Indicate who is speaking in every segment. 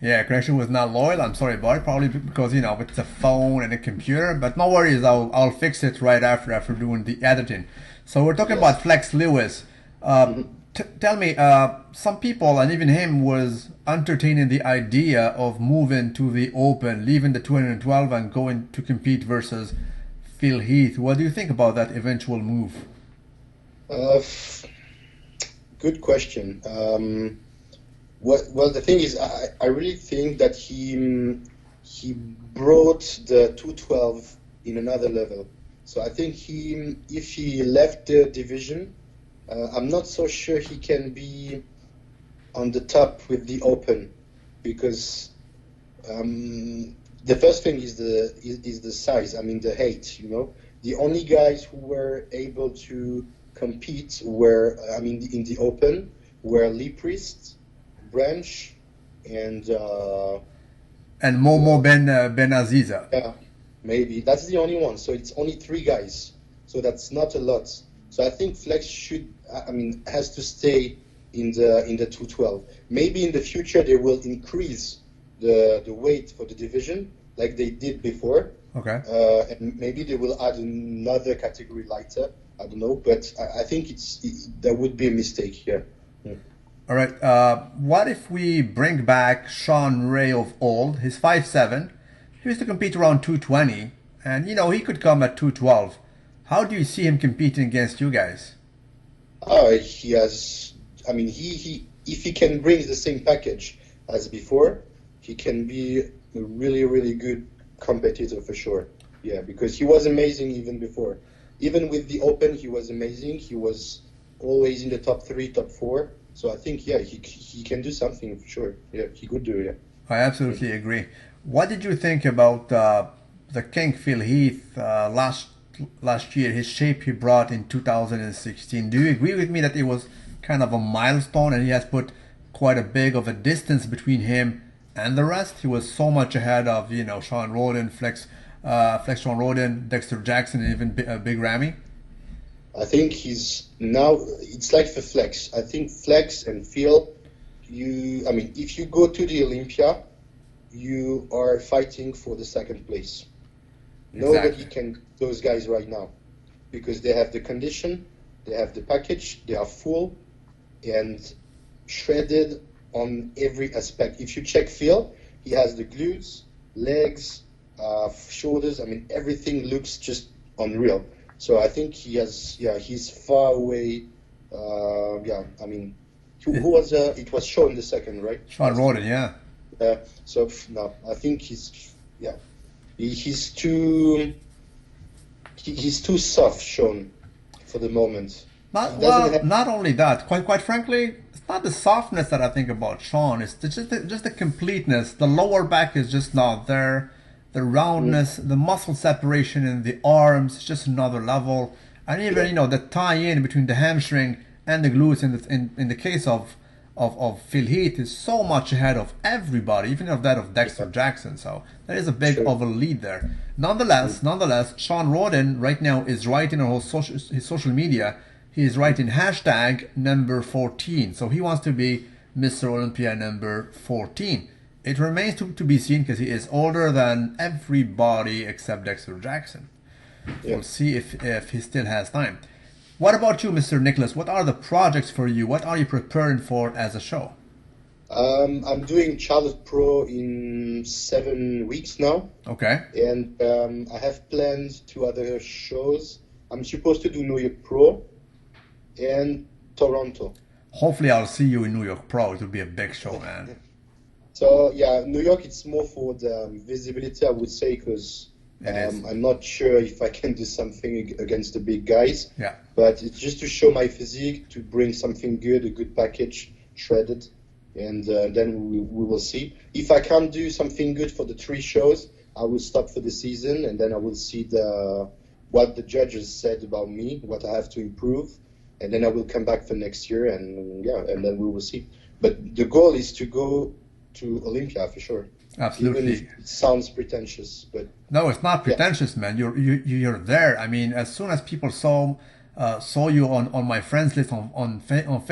Speaker 1: Yeah, connection was not loyal. I'm sorry about it. Probably because it's a phone and a computer. But no worries. I'll fix it right after doing the editing. So we're talking
Speaker 2: Yes.
Speaker 1: about Flex Lewis. Uh,
Speaker 2: Mhm.
Speaker 1: tell me, some people and even him was entertaining the idea of moving to the Open, leaving the 212 and going to compete versus Phil Heath. What do you think about that eventual move?
Speaker 2: F- Good question. Well, the thing is, I really think that he brought the 212 in another level. So I think if he left the division, I'm not so sure he can be on the top with the Open because the first thing is the size. I mean the height. The only guys who were able to compete were, I mean, in the Open were Lee Priest, Branch, and
Speaker 1: And
Speaker 2: who
Speaker 1: Momo
Speaker 2: else?
Speaker 1: Ben Aziza.
Speaker 2: Yeah, maybe that's the only one. So it's only three guys. So that's not a lot. So I think Flex should, I mean, has to stay in the 212. Maybe in the future they will increase the weight for the division like they did before,
Speaker 1: Okay.
Speaker 2: and maybe they will add another category lighter. I don't know, but I think that would be a mistake here. Yeah.
Speaker 1: All right. What if we bring back Shawn Ray of old? He's 5'7". He used to compete around 220, and he could come at 212. How do you see him competing against you guys?
Speaker 2: He has. I mean, he if he can bring the same package as before, he can be a really really good competitor for sure. Yeah, because he was amazing even before. Even with the Open, he was amazing. He was always in the top three, top four. So I think yeah, he can do something for sure. Yeah, he could do it.
Speaker 1: I
Speaker 2: Yeah.
Speaker 1: absolutely agree. What did you think about the King Phil Heath last year? His shape he brought in 2016. Do you agree with me that it was kind of a milestone, and he has put quite a big of a distance between him and the rest? He was so much ahead of Shawn Rhoden, Flex Shawn Rhoden, Dexter Jackson, and even Big Ramy.
Speaker 2: I think he's now. It's like the Flex. I think Flex and Phil. I mean, if you go to the Olympia, you are fighting for the second place. Nobody
Speaker 1: Exactly.
Speaker 2: can beat those guys right now because they have the condition, they have the package, they are full and shredded on every aspect. If you check Phil, he has the glutes, legs, shoulders. I mean, everything looks just unreal. So I think yeah, he's far away. Yeah, I mean, who was, it was shown the second, right?
Speaker 1: Shawn Rhoden, yeah.
Speaker 2: So no, I think yeah, he's too. He's too soft, Sean, for the moment. He
Speaker 1: Not
Speaker 2: doesn't
Speaker 1: well.
Speaker 2: have.
Speaker 1: Not only that, quite frankly, it's not the softness that I think about Sean. It's just the completeness. The lower back is just not there. The
Speaker 2: Mm,
Speaker 1: roundness, the muscle separation in the arms is just another level. And even
Speaker 2: yeah,
Speaker 1: the tie-in between the hamstring and the glutes in the case of Phil Heath is so much ahead of everybody, even of that of Dexter
Speaker 2: yeah,
Speaker 1: Jackson. So there is a big
Speaker 2: sure.
Speaker 1: of a lead there.
Speaker 2: Mm,
Speaker 1: Nonetheless, Shawn Rhoden right now is writing on his social media. He is
Speaker 2: mm,
Speaker 1: writing hashtag number 14. So he wants to be Mr. Olympia number 14. It remains to be seen because he is older than everybody except Dexter Jackson.
Speaker 2: yeah.
Speaker 1: We'll see if he still has time. What about you, Mr. Nicolas? What are the projects for you? What are you preparing for as a show?
Speaker 2: I'm doing Charlotte Pro in 7 weeks now,
Speaker 1: Okay.
Speaker 2: and I have planned two other shows. I'm supposed to do New York Pro and Toronto.
Speaker 1: Hopefully, I'll see you in New York Pro. It will be a big show, man.
Speaker 2: So yeah, New York, it's more for the visibility, I would say, because
Speaker 1: It is.
Speaker 2: I'm not sure if I can do something against the big guys,
Speaker 1: Yeah.
Speaker 2: but it's just to show my physique, to bring something good, a good package, shredded, and then we will see. If I can't do something good for the three shows, I will stop for the season, and then I will see what the judges said about me, what I have to improve, and then I will come back for next year, and yeah, and then we will see. But the goal is to go to Olympia for sure, even if
Speaker 1: Absolutely.
Speaker 2: it sounds pretentious. But
Speaker 1: No, it's not
Speaker 2: yeah,
Speaker 1: pretentious, man. You're there. I mean, as soon as people saw you on my friends list on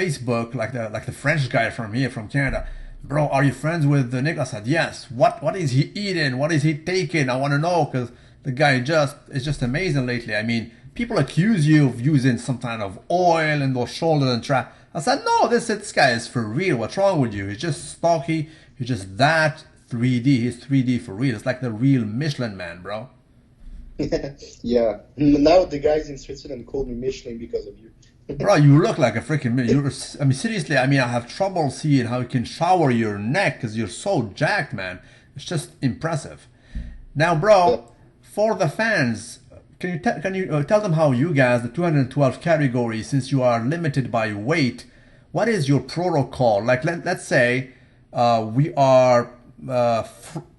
Speaker 1: Facebook, like the French guy from here from Canada, Bro, are you friends with Nicolas? I said, yes. What is he eating? What is he taking? I want to know because the guy just is just amazing lately. I mean, people accuse you of using some kind of oil in those shoulders and trap. I said, no, this guy is for real. What's wrong with you? He's just stocky. He's just that 3D. He's 3D for real. It's like the real Michelin man, bro.
Speaker 2: Yeah. Now the guys in Switzerland call me Michelin because of you.
Speaker 1: Bro, you look like a freaking. I mean, seriously. I mean, I have trouble seeing how you can shower your neck because you're so jacked, man. It's just impressive. Now,
Speaker 2: Yeah.
Speaker 1: bro, for the fans, can you tell them how you guys, the 212 category, since you are limited by weight, what is your protocol? Like, let's say we are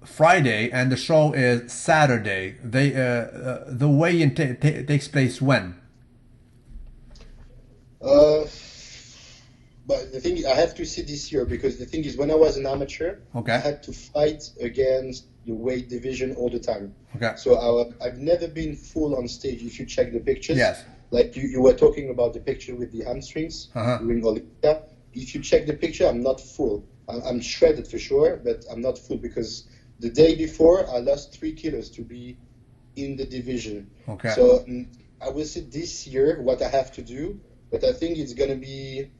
Speaker 1: Friday and the show is Saturday. The weigh-in takes place when?
Speaker 2: Uh, but the thing is, I have to see this year because the thing is, when I was an amateur, I
Speaker 1: Okay.
Speaker 2: had to fight against the weight division all the time.
Speaker 1: Okay.
Speaker 2: So I've never been full on stage. If you check the pictures,
Speaker 1: Yes.
Speaker 2: like you were talking about the picture with the hamstrings
Speaker 1: Uh-huh.
Speaker 2: during Olympia. If you check the picture, I'm not full. I'm shredded for sure, but I'm not full because the day before I lost 3 kilos to be in the division.
Speaker 1: Okay.
Speaker 2: So I will see this year what I have to do, but I think it's gonna be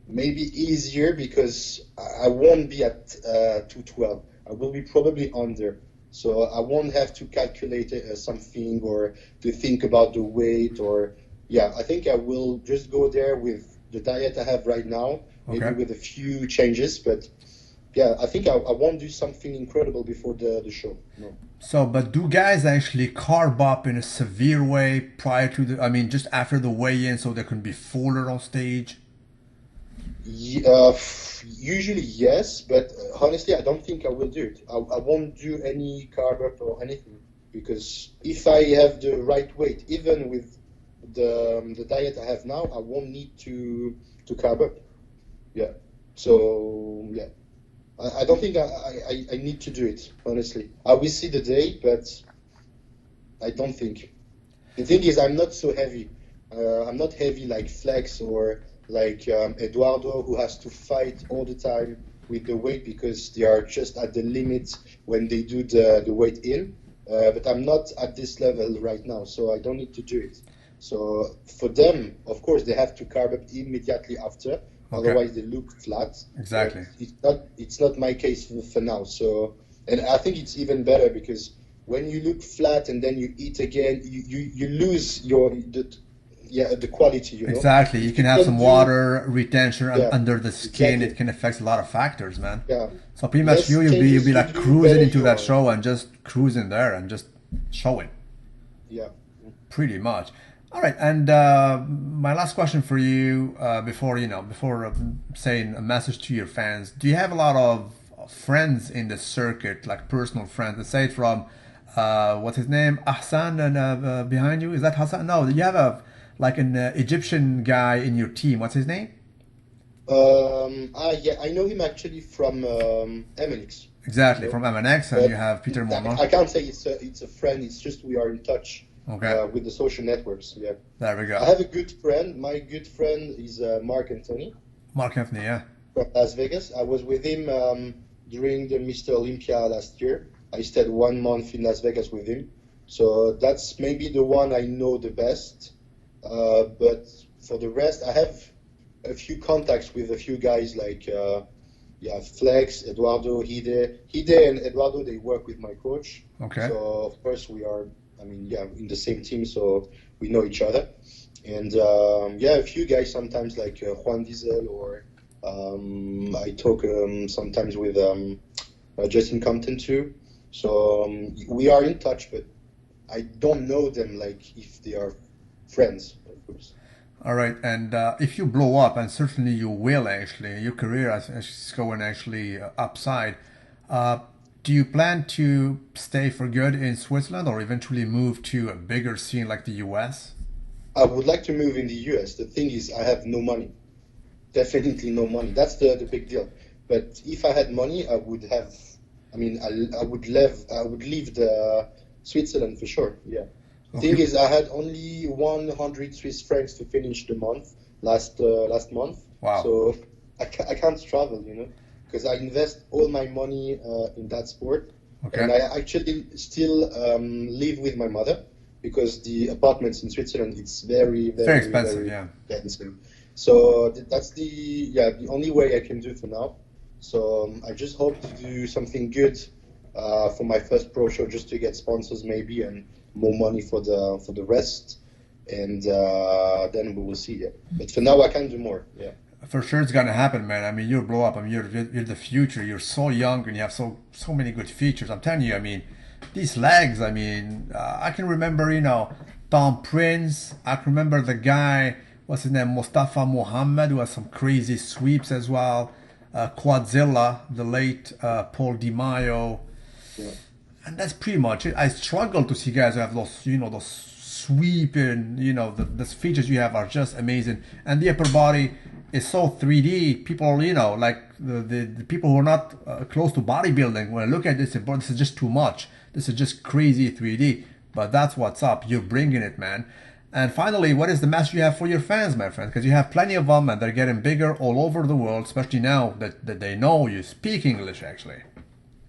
Speaker 2: maybe easier because I won't be at 212. I will be probably under. So I won't have to calculate something or to think about the weight or yeah. I think I will just go there with the diet I have right now, maybe
Speaker 1: Okay.
Speaker 2: with a few changes. But yeah, I think I won't do something incredible before the show. No.
Speaker 1: So, but do guys actually carb up in a severe way prior to the, I mean, just after the weigh-in so they can be fuller on stage?
Speaker 2: Usually yes, but honestly, I don't think I will do it. I won't do any carb up or anything because if I have the right weight, even with the diet I have now, I won't need to carb up. Yeah. So yeah, I don't think I need to do it. Honestly, I will see the day, but I don't think. The thing is, I'm not so heavy. I'm not heavy like Flex or like Eduardo, who has to fight all the time with the weight because they are just at the limit when they do the weight in. But I'm not at this level right now, so I don't need to do it. So for them, of course, they have to carb up immediately after,
Speaker 1: Okay.
Speaker 2: otherwise they look flat. But
Speaker 1: Exactly.
Speaker 2: it's not my case for now. So, and I think it's even better because when you look flat and then you eat again, you lose the quality, you know.
Speaker 1: Exactly. You
Speaker 2: If
Speaker 1: can
Speaker 2: you
Speaker 1: have
Speaker 2: can
Speaker 1: some
Speaker 2: do
Speaker 1: water retention
Speaker 2: yeah,
Speaker 1: under the skin. It
Speaker 2: exactly.
Speaker 1: can affect a lot of factors, man.
Speaker 2: Yeah.
Speaker 1: So pretty much
Speaker 2: Less
Speaker 1: you'll
Speaker 2: changes
Speaker 1: be
Speaker 2: you
Speaker 1: like
Speaker 2: do,
Speaker 1: cruising
Speaker 2: better
Speaker 1: into
Speaker 2: you
Speaker 1: that
Speaker 2: are.
Speaker 1: show and just cruising there and just showing.
Speaker 2: Yeah.
Speaker 1: Pretty much. All right, and my last question for you before saying a message to your fans, do you have a lot of friends in the circuit, like personal friends? Let's say from what's his name, Ahsan, and behind you is that Hassan? No, you have a like an Egyptian guy in your team. What's his name?
Speaker 2: Yeah, I know him actually from MNX. You
Speaker 1: Exactly,
Speaker 2: know,
Speaker 1: from MNX, and
Speaker 2: but
Speaker 1: you have Peter Mormon.
Speaker 2: I can't say it's a friend. It's just we are in touch
Speaker 1: Okay,
Speaker 2: with the social networks. Yeah.
Speaker 1: there we
Speaker 2: I
Speaker 1: go.
Speaker 2: have a good friend. My good friend is Mark Anthony
Speaker 1: Mark Anthony, yeah.
Speaker 2: from Las Vegas. I was with him during the Mr. Olympia last year. I stayed 1 month in Las Vegas with him. So that's maybe the one I know the best. But for the rest, I have a few contacts with a few guys like yeah, Flex, Eduardo, Hide. Hide and Eduardo, they work with my coach.
Speaker 1: Okay.
Speaker 2: So of course we are, I mean, yeah, in the same team, so we know each other. And yeah, a few guys sometimes like Juan Diesel or I talk sometimes with Justin Compton too. So we are in touch, but I don't know them like if they are friends, of course.
Speaker 1: All right, and if you blow up, and certainly you will actually, your career is going actually upside. Uh, do you plan to stay for good in Switzerland or eventually move to a bigger scene like the US?
Speaker 2: I would like to move in the US. The thing is, I have no money. Definitely no money. That's the big deal. But if I had money, I would have. I mean, I would leave the Switzerland for sure. Yeah. The thing
Speaker 1: Okay.
Speaker 2: is, I had only 100 Swiss francs to finish the month last month,
Speaker 1: Wow.
Speaker 2: so I can't travel. You know. because I invest all my money in that sport.
Speaker 1: Okay.
Speaker 2: And I actually still live with my mother because the apartments in Switzerland, it's very,
Speaker 1: Very
Speaker 2: very,
Speaker 1: expensive,
Speaker 2: very
Speaker 1: yeah.
Speaker 2: expensive. So that's the only way I can do for now. So I just hope to do something good for my first pro show, just to get sponsors maybe and more money for the rest, and then we will see. Yeah. But for now, I can do more. Yeah.
Speaker 1: For sure, it's gonna happen, man. I mean, you'll blow up. I mean, you're the future. You're so young and you have so many good features. I'm telling you. I mean, these legs. I mean, I can remember, Tom Prince. I can remember the guy. What's his name? Mustafa Mohammed, who has some crazy sweeps as well. Quadzilla, the late Paul Di Maio.
Speaker 2: Yeah.
Speaker 1: And that's pretty much it. I struggle to see guys who have those, those sweeping, the features you have are just amazing. And the upper body is so 3D. People, like the people who are not close to bodybuilding, when I look at this, they say, bro, this is just too much. This is just crazy 3D. But that's what's up. You're bringing it, man. And finally, what is the message you have for your fans, my friend? Because you have plenty of them and they're getting bigger all over the world, especially now that they know you speak English, actually.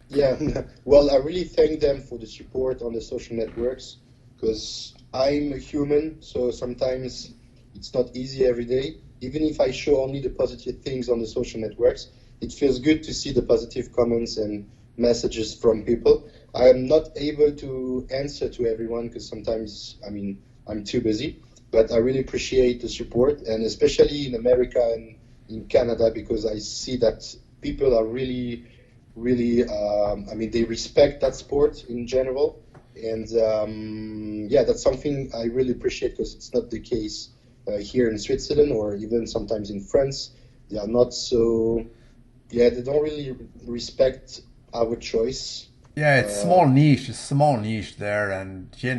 Speaker 2: Yeah, well, I really thank them for the support on the social networks, because I'm a human, so sometimes it's not easy every day. Even if I show only the positive things on the social networks, it feels good to see the positive comments and messages from people. I am not able to answer to everyone because sometimes, I'm too busy, but I really appreciate the support, and especially in America and in Canada, because I see that people are really they respect that sport in general, and that's something I really appreciate, because it's not the case here in Switzerland, or even sometimes in France. They are not so, they don't really respect our choice.
Speaker 1: Yeah, it's small niche there, and
Speaker 2: Yeah,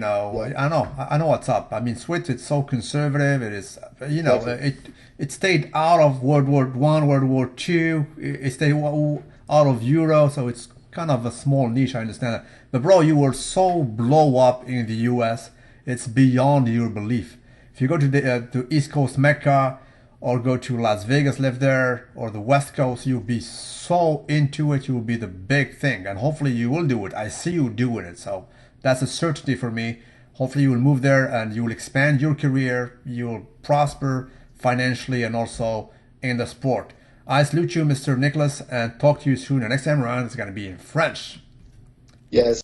Speaker 1: I know what's up. I mean, Swiss, it's so conservative. It is,
Speaker 2: exactly.
Speaker 1: it stayed out of World War I, World War II. It stayed out of Euro, so it's kind of a small niche. I understand that, but bro, you were so blow up in the U.S. It's beyond your belief. If you go to the to East Coast Mecca, or go to Las Vegas, live there, or the West Coast, you'll be so into it. You will be the big thing, and hopefully you will do it. I see you doing it, so that's a certainty for me. Hopefully you will move there and you will expand your career. You will prosper financially and also in the sport. I salute you, Mr. Nicolas, and talk to you soon. The next time around is going to be in French.
Speaker 2: Yes.